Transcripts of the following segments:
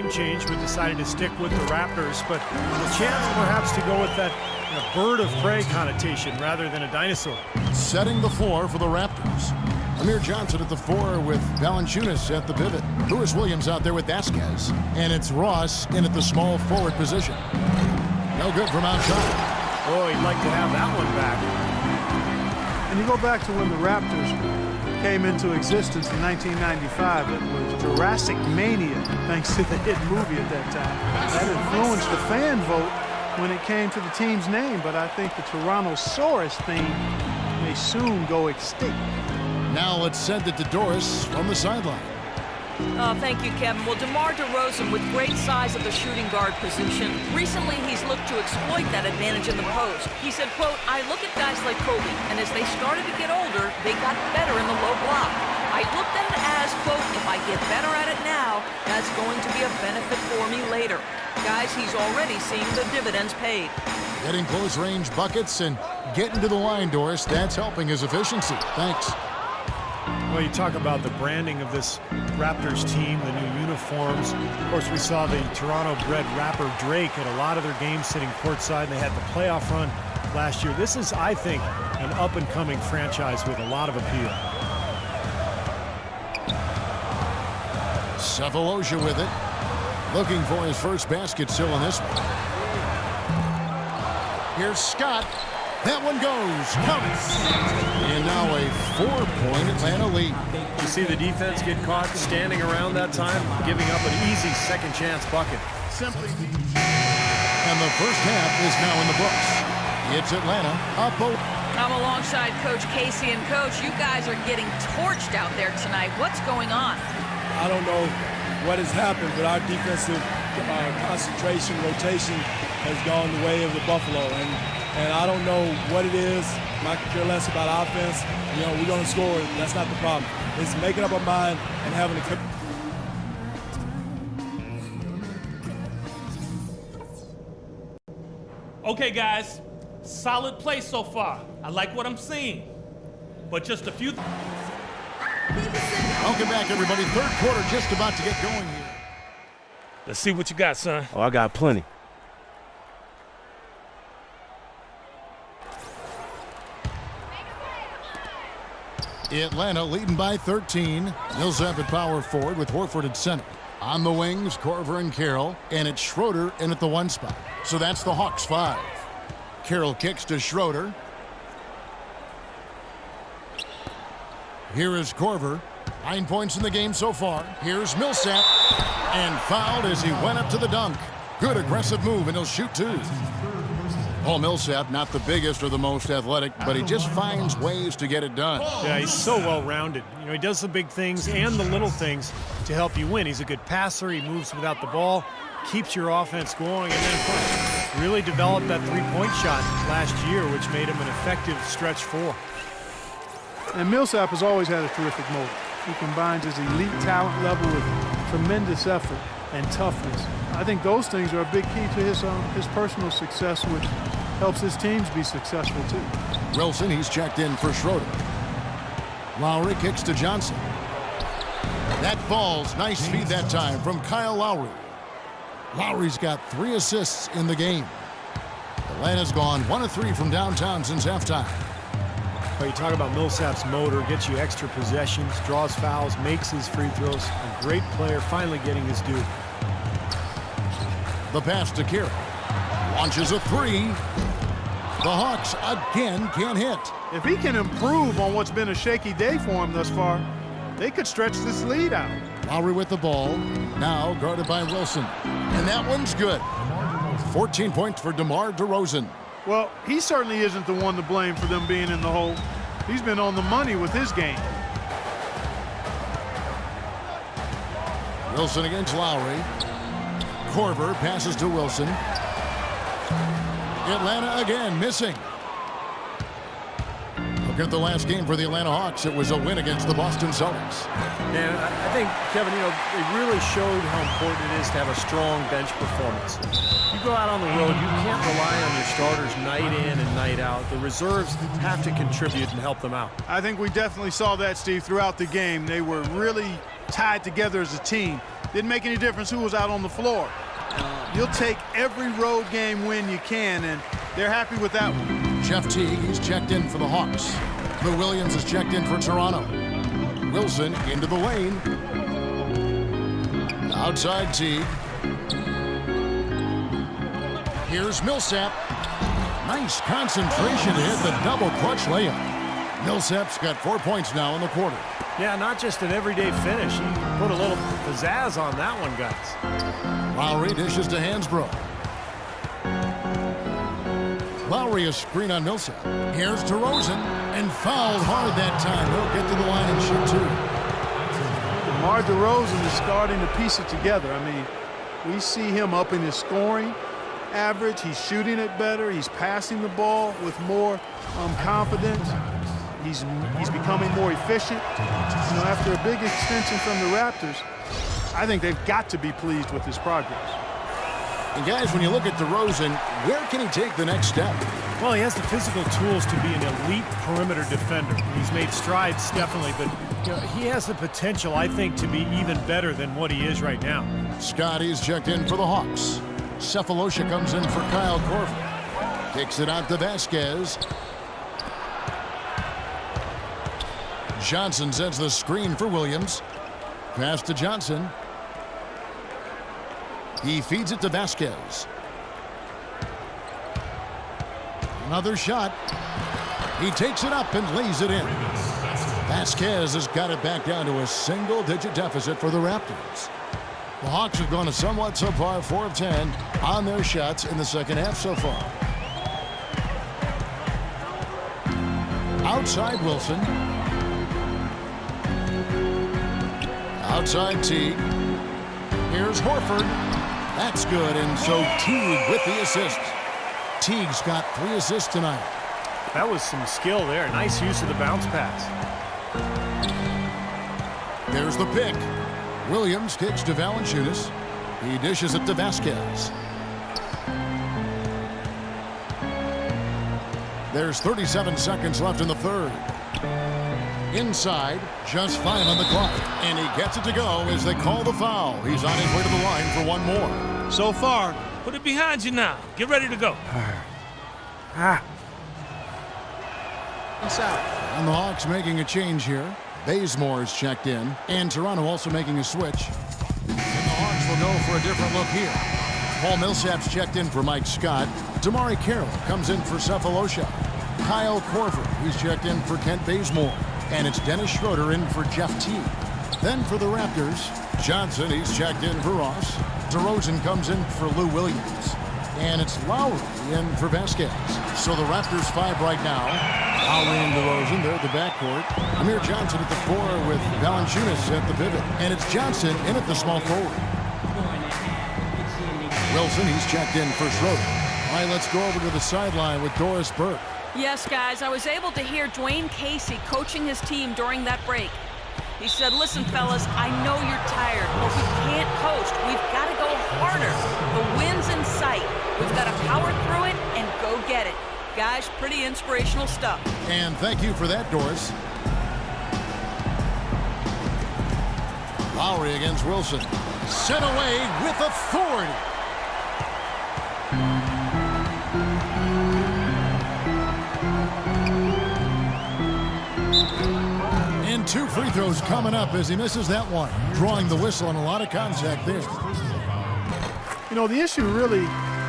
name change but decided to stick with the Raptors, but a chance perhaps to go with that bird of prey connotation rather than a dinosaur. Setting the floor for the Raptors. Amir Johnson at the 4 with Valanciunas at the pivot. Lewis Williams out there with Vasquez. And it's Ross in at the small forward position. No good from outside. Oh, he'd like to have that one back. And you go back to when the Raptors came into existence in 1995. It was Jurassic Mania, thanks to the hit movie at that time. That influenced the fan vote when it came to the team's name, but I think the Tyrannosaurus theme may soon go extinct. Now let's send it to Doris from the sideline. Thank you, Kevin. Well, DeMar DeRozan, with great size at the shooting guard position, recently he's looked to exploit that advantage in the post. He said, quote, "I look at guys like Kobe, and as they started to get older, they got better in the low block. I looked at it as, quote, if I get better at it now, that's going to be a benefit for me later." Guys, he's already seeing the dividends paid. Getting close range buckets and getting to the line, Doris. That's helping his efficiency. Thanks. Well, you talk about the branding of this Raptors team, the new uniforms. Of course, we saw the Toronto-bred rapper Drake at a lot of their games sitting courtside, and they had the playoff run last year. This is, I think, an up-and-coming franchise with a lot of appeal. Sefolosha with it. Looking for his first basket still in this one. Here's Scott. That one goes. Counts. And now a 4-point Atlanta lead. You see the defense get caught standing around that time, giving up an easy second chance bucket. And the first half is now in the books. It's Atlanta up. I'm alongside Coach Casey, and Coach, you guys are getting torched out there tonight. What's going on? I don't know what has happened, but our defensive concentration, rotation has gone the way of the Buffalo. And I don't know what it is. I could care less about offense. You know, we're going to score. That's not the problem. It's making up our mind and having a... Okay, guys. Solid play so far. I like what I'm seeing. But just a few... Welcome back, everybody. Third quarter just about to get going here. Let's see what you got, son. Oh, I got plenty. Atlanta leading by 13. Millsap at power forward with Horford at center. On the wings, Korver and Carroll, and it's Schroeder in at the 1 spot. So that's the Hawks 5. Carroll kicks to Schroeder. Here is Korver. 9 points in the game so far. Here's Millsap. And fouled as he went up to the dunk. Good aggressive move, and he'll shoot 2. Paul Millsap, not the biggest or the most athletic, but he just finds ways to get it done. Yeah, he's so well-rounded. You know, he does the big things and the little things to help you win. He's a good passer. He moves without the ball, keeps your offense going, and then, of course, really developed that three-point shot last year, which made him an effective stretch 4. And Millsap has always had a terrific motor. He combines his elite talent level with tremendous effort and toughness. I think those things are a big key to his personal success, which helps his teams be successful too. Wilson, he's checked in for Schroeder. Lowry kicks to Johnson. That falls. Nice feed that time from Kyle Lowry. Lowry's got 3 assists in the game. Atlanta's gone 1 of 3 from downtown since halftime. Well, you talk about Millsap's motor, gets you extra possessions, draws fouls, makes his free throws. A great player, finally getting his due. The pass to Carroll. Launches a 3. The Hawks again can't hit. If he can improve on what's been a shaky day for him thus far, they could stretch this lead out. Lowry with the ball. Now guarded by Wilson. And that one's good. 14 points for DeMar DeRozan. Well, he certainly isn't the one to blame for them being in the hole. He's been on the money with his game. Wilson against Lowry. Korver passes to Wilson. Atlanta again missing. Look at the last game for the Atlanta Hawks. It was a win against the Boston Celtics. And I think, Kevin, you know, it really showed how important it is to have a strong bench performance. You go out on the road, you can't rely on your starters night in and night out. The reserves have to contribute and help them out. I think we definitely saw that, Steve, throughout the game. They were really tied together as a team. Didn't make any difference who was out on the floor. You'll take every road game win you can, and they're happy with that one. Jeff Teague, he's checked in for the Hawks. Lou Williams is checked in for Toronto. Wilson into the lane. Outside Teague. Here's Millsap. Nice concentration to hit the double clutch layup. Millsap's got 4 points now in the quarter. Yeah, not just an everyday finish. He put a little pizzazz on that one, guys. Lowry dishes to Hansbrough. Lowry a screen on Millsap. Here's DeRozan, and fouled hard that time. He'll get to the line and shoot two. DeMar DeRozan is starting to piece it together. I mean, we see him up in his scoring average. He's shooting it better. He's passing the ball with more confidence. He's becoming more efficient. You know, after a big extension from the Raptors, I think they've got to be pleased with his progress. And guys, when you look at DeRozan, where can he take the next step? Well, he has the physical tools to be an elite perimeter defender. He's made strides, definitely, but you know, he has the potential, I think, to be even better than what he is right now. Scotty's checked in for the Hawks. Cephalosha comes in for Kyle Korver. Kicks it out to Vasquez. Johnson sends the screen for Williams. Pass to Johnson. He feeds it to Vasquez. Another shot. He takes it up and lays it in. Vasquez has got it back down to a single-digit deficit for the Raptors. The Hawks have gone a somewhat subpar 4 of 10 on their shots in the second half so far. Outside Wilson. Outside Teague. Here's Horford. That's good, and so Teague with the assist. Teague's got 3 assists tonight. That was some skill there. Nice use of the bounce pass. There's the pick. Williams kicks to Valanciunas. He dishes it to Vasquez. There's 37 seconds left in the third. Inside, just 5 on the clock. And he gets it to go as they call the foul. He's on his way to the line for one more. So far, Put it behind you now. Get ready to go. it's out. And the Hawks making a change here. Bazemore's checked in. And Toronto also making a switch. And the Hawks will go for a different look here. Paul Millsap's checked in for Mike Scott. Damari Carroll comes in for Cephalosha. Kyle Korver, he's checked in for Kent Bazemore. And it's Dennis Schroeder in for Jeff Teague. Then for the Raptors, Johnson, he's checked in for Ross. DeRozan comes in for Lou Williams. And it's Lowry in for Vasquez. So the Raptors 5 right now. Lowry and DeRozan, they're at the backcourt. Amir Johnson at the 4 with Valanciunas at the pivot. And it's Johnson in at the small forward. Wilson, he's checked in for Schroeder. All right, let's go over to the sideline with Doris Burke. Yes, guys, I was able to hear Dwayne Casey coaching his team during that break. He said, listen, fellas, I know you're tired, but we can't coast. We've got to go harder. The win's in sight. We've got to power through it and go get it. Guys, pretty inspirational stuff. And thank you for that, Doris. Lowry against Wilson. Sent away with authority. And 2 free throws coming up as he misses that one. Drawing the whistle and a lot of contact there. You know, the issue really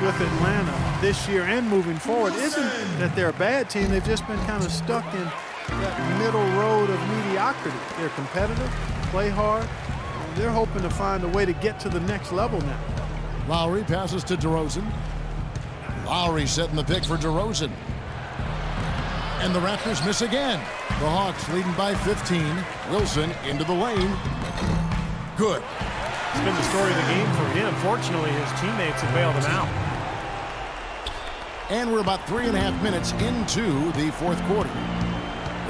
with Atlanta this year and moving forward isn't that they're a bad team. They've just been kind of stuck in that middle road of mediocrity. They're competitive, play hard, and they're hoping to find a way to get to the next level now. Lowry passes to DeRozan. Lowry setting the pick for DeRozan. And the Raptors miss again. The Hawks leading by 15. Wilson into the lane. Good. It's been the story of the game for him. Fortunately, his teammates have bailed him out. And we're about 3.5 minutes into the fourth quarter.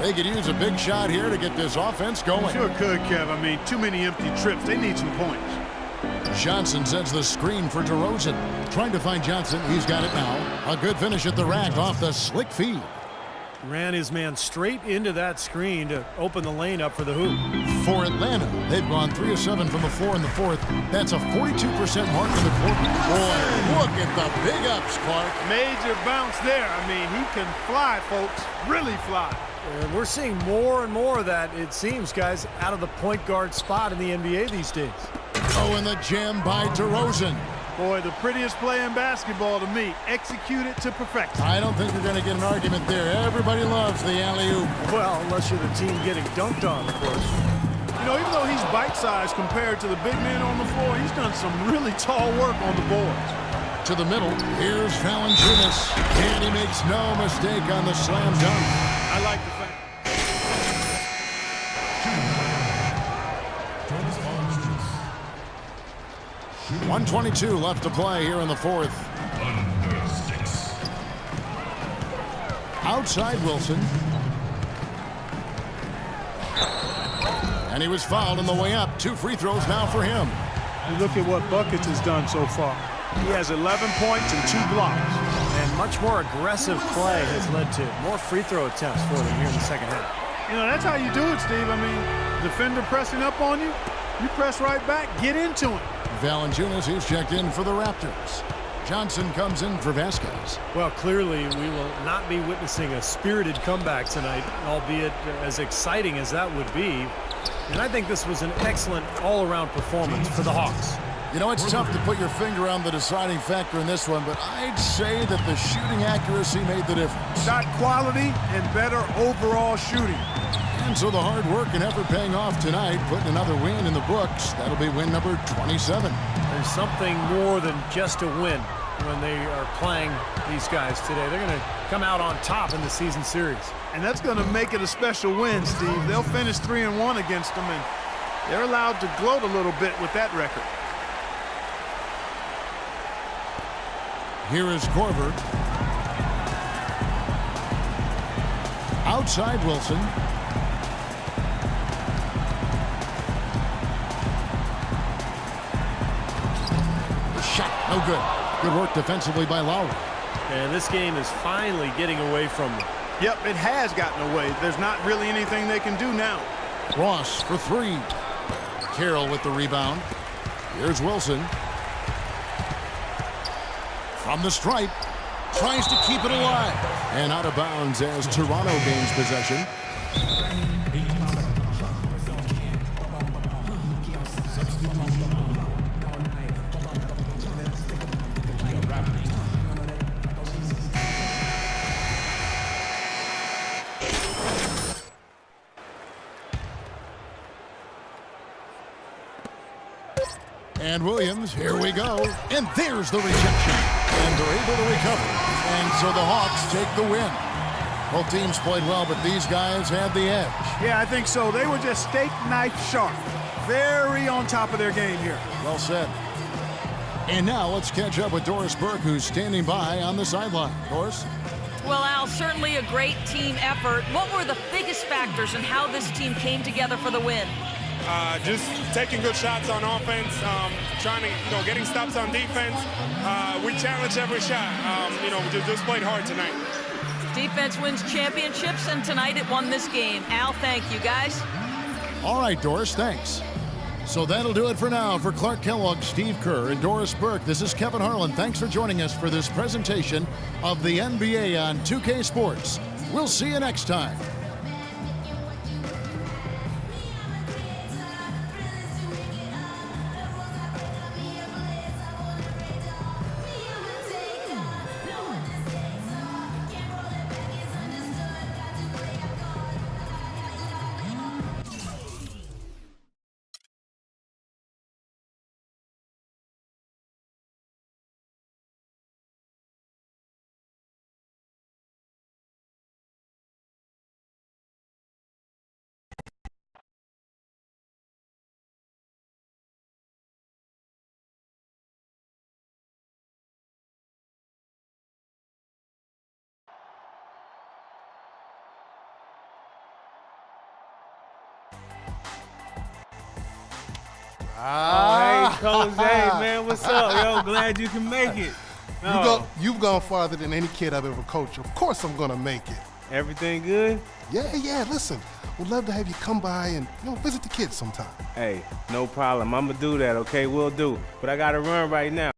They could use a big shot here to get this offense going. Sure could, Kev. I mean, too many empty trips. They need some points. Johnson sends the screen for DeRozan. Trying to find Johnson. He's got it now. A good finish at the rack off the slick feed. Ran his man straight into that screen to open the lane up for the hoop. For Atlanta, they've gone 3 of 7 from the floor in the fourth. That's a 42% mark in the quarter. Boy, look at the big ups, Clark. Major bounce there. I mean, he can fly, folks. Really fly. And we're seeing more and more of that, it seems, guys, out of the point guard spot in the NBA these days. Oh, and the jam by DeRozan. Boy, the prettiest play in basketball to me. Execute it to perfection. I don't think we're going to get an argument there. Everybody loves the alley-oop. Well, unless you're the team getting dunked on, of course. You know, even though he's bite-sized compared to the big men on the floor, he's done some really tall work on the boards. To the middle, here's Valanciunas, and he makes no mistake on the slam dunk. I like the fact. 1:22 left to play here in the fourth. Outside Wilson. And he was fouled on the way up. 2 free throws now for him. You look at what Buckets has done so far. He has 11 points and 2 blocks. And much more aggressive play has led to more free throw attempts for them here in the second half. You know, that's how you do it, Steve. I mean, defender pressing up on you, you press right back, get into him. Valanciunas, he's checked in for the Raptors. Johnson comes in for Vasquez. Well, clearly we will not be witnessing a spirited comeback tonight, albeit as exciting as that would be. And I think this was an excellent all-around performance for the Hawks. You know, it's tough to put your finger on the deciding factor in this one, but I'd say that the shooting accuracy made the difference. Shot quality and better overall shooting. And so the hard work and effort paying off tonight, putting another win in the books. That'll be win number 27. There's something more than just a win when they are playing these guys today. They're going to come out on top in the season series. And that's going to make it a special win, Steve. They'll finish 3-1 against them, and they're allowed to gloat a little bit with that record. Here is Korver. Outside Wilson. The shot, no good. Good work defensively by Lowry. And this game is finally getting away from them. Yep, it has gotten away. There's not really anything they can do now. Ross for 3. Carroll with the rebound. Here's Wilson. From the stripe. Tries to keep it alive. And out of bounds as Toronto gains possession. And Williams, here we go. And there's the rejection. And they're able to recover. And so the Hawks take the win. Both teams played well, but these guys had the edge. Yeah, I think so. They were just steak knife sharp. Very on top of their game here. Well said. And now let's catch up with Doris Burke, who's standing by on the sideline. Doris? Well, Al, certainly a great team effort. What were the biggest factors in how this team came together for the win? Just taking good shots on offense, trying to, getting stops on defense. We challenge every shot. We just played hard tonight. Defense wins championships, and tonight it won this game. Al, thank you, guys. All right, Doris, thanks. So that'll do it for now. For Clark Kellogg, Steve Kerr, and Doris Burke, this is Kevin Harlan. Thanks for joining us for this presentation of the NBA on 2K Sports. We'll see you next time. Hey, Coach J, man, what's up, yo? Glad you can make it. You've gone farther than any kid I've ever coached. Of course I'm going to make it. Everything good? Yeah, listen. We'd love to have you come by and, visit the kids sometime. Hey, no problem. I'm gonna do that, okay? We'll do. But I gotta run right now.